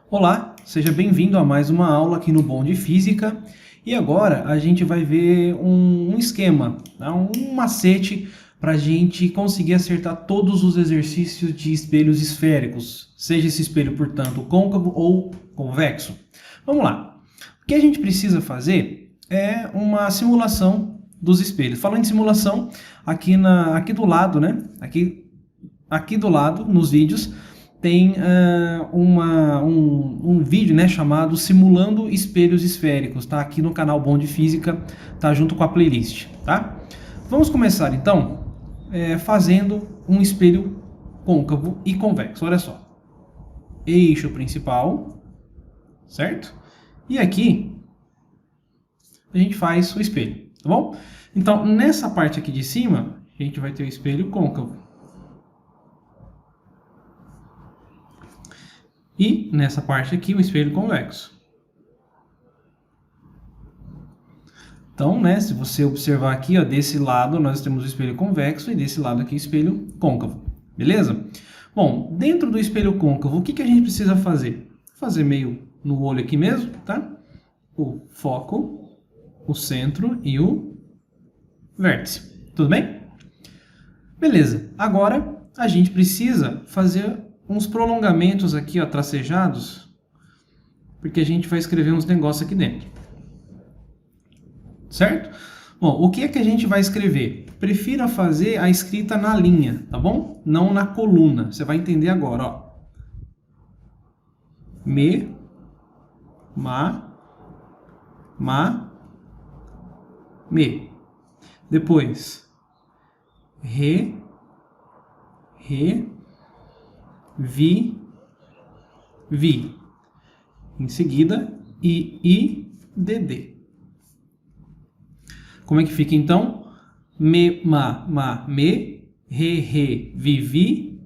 Olá, seja bem-vindo a mais uma aula aqui no Bom de Física. E agora a gente vai ver um esquema, tá? Um macete para a gente conseguir acertar todos os exercícios de espelhos esféricos, seja esse espelho, portanto, côncavo ou convexo. Vamos lá. O que a gente precisa fazer é uma simulação dos espelhos. Falando em simulação, aqui do lado, né? Aqui do lado, nos vídeos, tem um vídeo, né, chamado Simulando Espelhos Esféricos, tá? Aqui no canal Bom de Física, tá junto com a playlist, tá? Vamos começar então fazendo um espelho côncavo e convexo. Olha só, eixo principal, certo? E aqui a gente faz o espelho, tá bom? Então, nessa parte aqui de cima, a gente vai ter o espelho côncavo. E nessa parte aqui, o espelho convexo. Então, né, se você observar aqui, ó, desse lado nós temos o espelho convexo e desse lado aqui o espelho côncavo. Beleza? Bom, dentro do espelho côncavo, o que a gente precisa fazer? Fazer meio no olho aqui mesmo, tá? O foco, o centro e o vértice. Tudo bem? Beleza. Agora, a gente precisa fazer uns prolongamentos aqui, ó, tracejados, porque a gente vai escrever uns negócios aqui dentro. Certo? Bom, o que é que a gente vai escrever? Prefira fazer a escrita na linha, tá bom? Não na coluna. Você vai entender agora, ó. Me, ma, me. Depois, re, vi. Em seguida, dd. Como é que fica então? Me, ma, me, re, vi,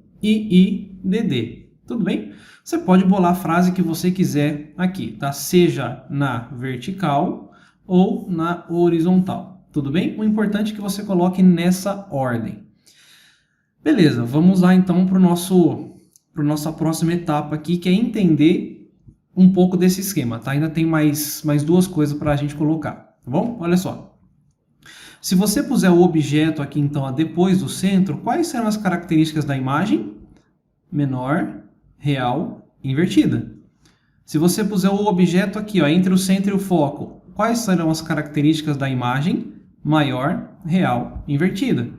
dd. Tudo bem? Você pode bolar a frase que você quiser aqui, tá? Seja na vertical ou na horizontal. Tudo bem? O importante é que você coloque nessa ordem. Beleza, vamos lá então para nossa próxima etapa aqui, que é entender um pouco desse esquema, tá? Ainda tem mais duas coisas para a gente colocar, tá bom? Olha só. Se você puser o objeto aqui, então, depois do centro, quais serão as características da imagem? Menor, real, invertida. Se você puser o objeto aqui, ó, entre o centro e o foco, quais serão as características da imagem? Maior, real, invertida.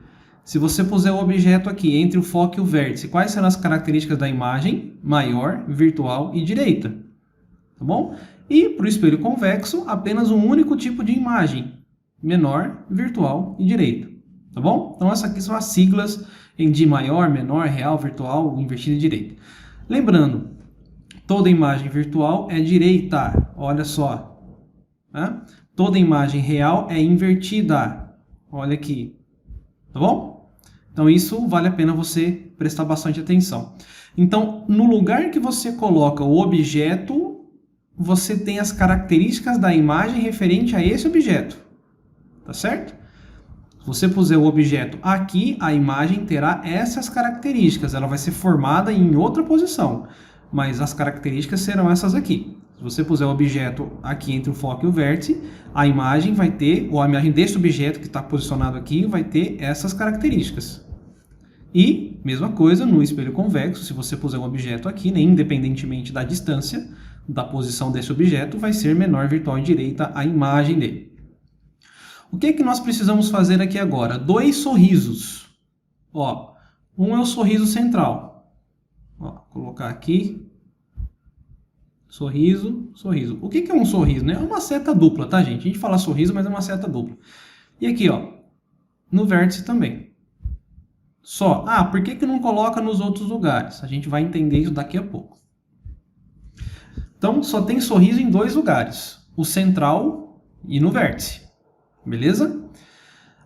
Se você puser o objeto aqui entre o foco e o vértice, quais serão as características da imagem? Maior, virtual e direita. Tá bom? E para o espelho convexo, apenas um único tipo de imagem. Menor, virtual e direita. Tá bom? Então, essas aqui são as siglas de maior, menor, real, virtual, invertida e direita. Lembrando, toda imagem virtual é direita. Olha só. Tá? Toda imagem real é invertida. Olha aqui. Tá bom? Então, isso vale a pena você prestar bastante atenção. Então, no lugar que você coloca o objeto, você tem as características da imagem referente a esse objeto. Tá certo? Se você puser o objeto aqui, a imagem terá essas características. Ela vai ser formada em outra posição, mas as características serão essas aqui. Se você puser o objeto aqui entre o foco e o vértice, a imagem vai ter, ou a imagem desse objeto que está posicionado aqui, vai ter essas características. E, mesma coisa, no espelho convexo, se você puser um objeto aqui, né, independentemente da distância, da posição desse objeto, vai ser menor, virtual e direita a imagem dele. O que é que nós precisamos fazer aqui agora? Dois sorrisos. Ó, um é o sorriso central. Ó, colocar aqui. Sorriso, sorriso. O que é um sorriso, né? É uma seta dupla, tá, gente? A gente fala sorriso, mas é uma seta dupla. E aqui, ó, no vértice também. Só. Ah, por que não coloca nos outros lugares? A gente vai entender isso daqui a pouco. Então, só tem sorriso em dois lugares. O central e no vértice. Beleza?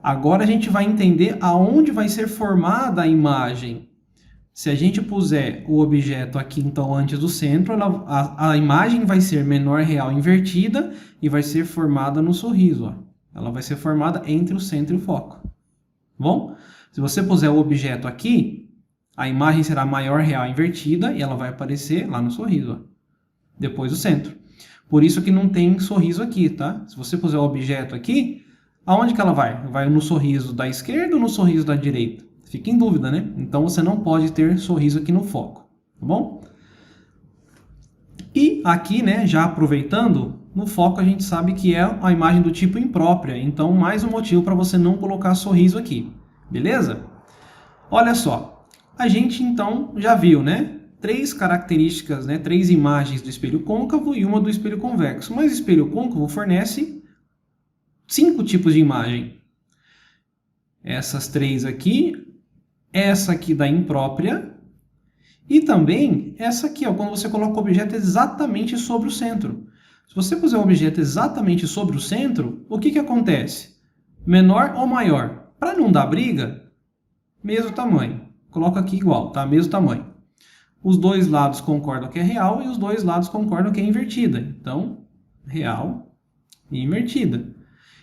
Agora a gente vai entender aonde vai ser formada a imagem. Se a gente puser o objeto aqui, então, antes do centro, a imagem vai ser menor, real, invertida e vai ser formada no sorriso. Ó. Ela vai ser formada entre o centro e o foco. Bom? Se você puser o objeto aqui, a imagem será maior, real, invertida e ela vai aparecer lá no sorriso. Ó. depois o centro. Por isso que não tem sorriso aqui, tá? Se você puser o objeto aqui, aonde que ela vai? Vai no sorriso da esquerda ou no sorriso da direita? Fica em dúvida, né? Então você não pode ter sorriso aqui no foco, tá bom? E aqui, né, já aproveitando, no foco a gente sabe que é a imagem do tipo imprópria, então mais um motivo para você não colocar sorriso aqui, beleza? Olha só, a gente então já viu, né, três características, né, três imagens do espelho côncavo e uma do espelho convexo, mas o espelho côncavo fornece 5 tipos de imagem. Essas três aqui, essa aqui da imprópria, e também essa aqui, ó, quando você coloca o objeto exatamente sobre o centro. Se você puser o objeto exatamente sobre o centro, o que que acontece? Menor ou maior? Para não dar briga, mesmo tamanho. Coloca aqui igual, tá? Mesmo tamanho. Os dois lados concordam que é real e os dois lados concordam que é invertida. Então, real e invertida.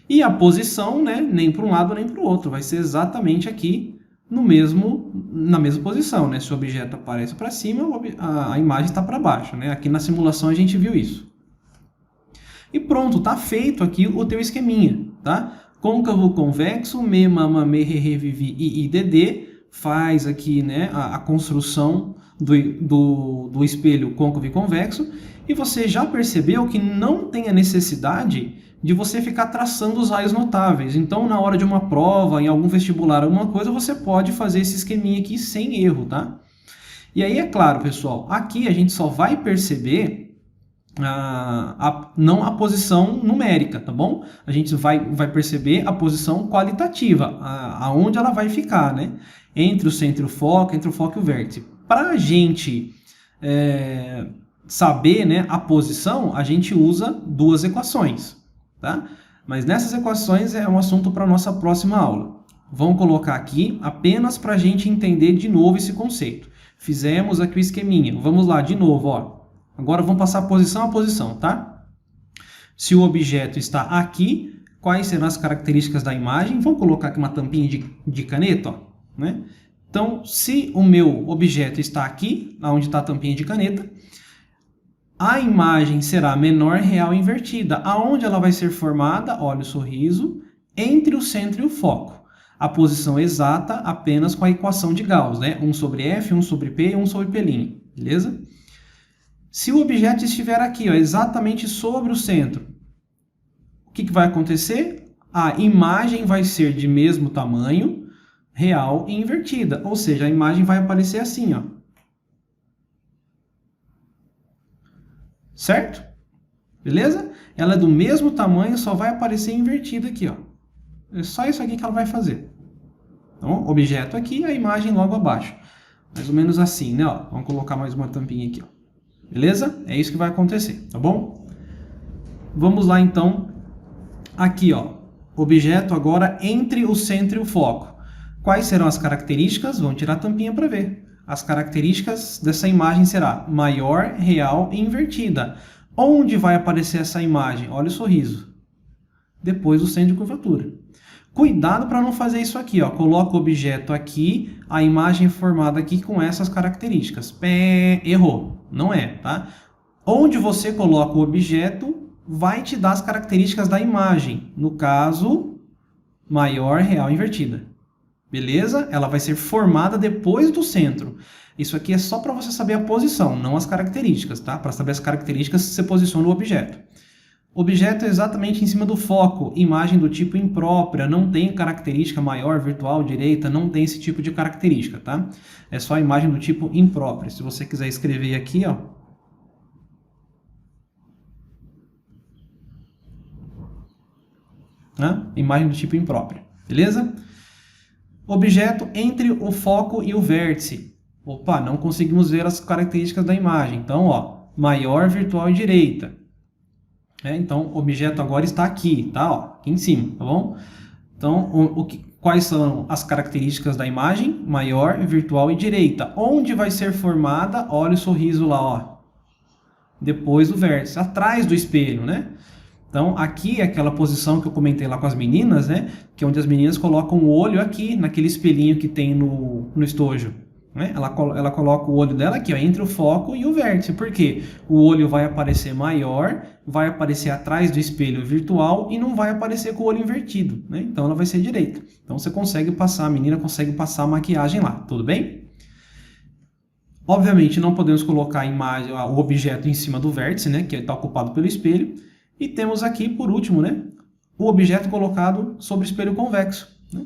E a posição, né, nem para um lado nem para o outro. Vai ser exatamente aqui na mesma posição, né? Se o objeto aparece para cima, a imagem está para baixo, né? Aqui na simulação a gente viu isso. E pronto, tá feito aqui o teu esqueminha, tá? Côncavo, convexo, me, mama, me, re, re, vivi, i, dd, faz aqui, né, a construção do espelho côncavo e convexo, e você já percebeu que não tem a necessidade de você ficar traçando os raios notáveis. Então, na hora de uma prova, em algum vestibular, alguma coisa, você pode fazer esse esqueminha aqui sem erro, tá? E aí, é claro, pessoal, aqui a gente só vai perceber não a posição numérica, tá bom? A gente vai perceber a posição qualitativa, aonde ela vai ficar, né? Entre o centro e o foco, entre o foco e o vértice. Para a gente saber, né, a posição, a gente usa duas equações. Tá? Mas nessas equações é um assunto para a nossa próxima aula. Vamos colocar aqui apenas para a gente entender de novo esse conceito. Fizemos aqui o esqueminha. Vamos lá, de novo. Ó. Agora vamos passar posição a posição, tá? Se o objeto está aqui, quais serão as características da imagem? Vamos colocar aqui uma tampinha de caneta. Ó, né? Então, se o meu objeto está aqui, onde está a tampinha de caneta, a imagem será menor, real e invertida. Aonde ela vai ser formada? Olha o sorriso, entre o centro e o foco. A posição exata apenas com a equação de Gauss, né? 1 sobre F, 1 sobre P e 1 sobre P', beleza? Se o objeto estiver aqui, ó, exatamente sobre o centro, o que vai acontecer? A imagem vai ser de mesmo tamanho, real e invertida. Ou seja, a imagem vai aparecer assim, ó. Certo? Beleza? Ela é do mesmo tamanho, só vai aparecer invertida aqui, ó. É só isso aqui que ela vai fazer. Então, objeto aqui, a imagem logo abaixo. Mais ou menos assim, né? Ó, vamos colocar mais uma tampinha aqui, ó. Beleza? É isso que vai acontecer, tá bom? Vamos lá, então. Aqui, ó. Objeto agora entre o centro e o foco. Quais serão as características? Vamos tirar a tampinha para ver. As características dessa imagem será maior, real e invertida. Onde vai aparecer essa imagem? Olha o sorriso. Depois o centro de curvatura. Cuidado para não fazer isso aqui, ó. Coloca o objeto aqui, a imagem formada aqui com essas características. Pé, errou. Não é, tá? Onde você coloca o objeto, vai te dar as características da imagem. No caso, maior, real e invertida. Beleza? Ela vai ser formada depois do centro. Isso aqui é só para você saber a posição, não as características, tá? Para saber as características, você posiciona o objeto. Objeto é exatamente em cima do foco, imagem do tipo imprópria, não tem característica maior, virtual, direita, não tem esse tipo de característica, tá? É só a imagem do tipo imprópria. Se você quiser escrever aqui, ó. Né? Imagem do tipo imprópria, beleza? Objeto entre o foco e o vértice. Opa, não conseguimos ver as características da imagem. Então, ó, maior, virtual e direita. Então, o objeto agora está aqui, tá? Ó, aqui em cima, tá bom? Então, quais são as características da imagem? Maior, virtual e direita. Onde vai ser formada? Olha o sorriso lá, ó. Depois do vértice, atrás do espelho, né? Então, aqui é aquela posição que eu comentei lá com as meninas, né? Que é onde as meninas colocam o olho aqui, naquele espelhinho que tem no estojo. né? Ela coloca o olho dela aqui, ó, entre o foco e o vértice. Por quê? O olho vai aparecer maior, vai aparecer atrás do espelho virtual e não vai aparecer com o olho invertido, né? Então ela vai ser direita. Então você consegue passar, a menina consegue passar a maquiagem lá, tudo bem? Obviamente não podemos colocar a imagem, o objeto em cima do vértice, né, que está ocupado pelo espelho. E temos aqui, por último, né, o objeto colocado sobre o espelho convexo, né?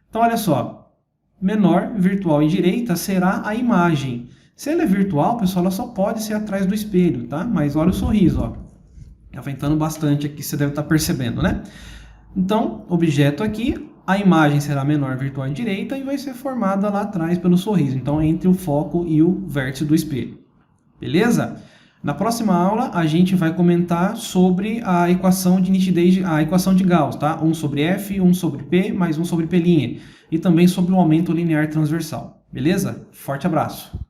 Então olha só, menor, virtual e direita será a imagem. Se ela é virtual, pessoal, ela só pode ser atrás do espelho, tá? Mas olha o sorriso, ó. Tá ventando bastante aqui, você deve estar percebendo, né? Então, objeto aqui, a imagem será menor, virtual e direita e vai ser formada lá atrás pelo sorriso. Então, entre o foco e o vértice do espelho. Beleza? Na próxima aula, a gente vai comentar sobre a equação de nitidez, a equação de Gauss, tá? 1 sobre F, 1 sobre P, mais 1 sobre P'. E também sobre o aumento linear transversal. Beleza? Forte abraço!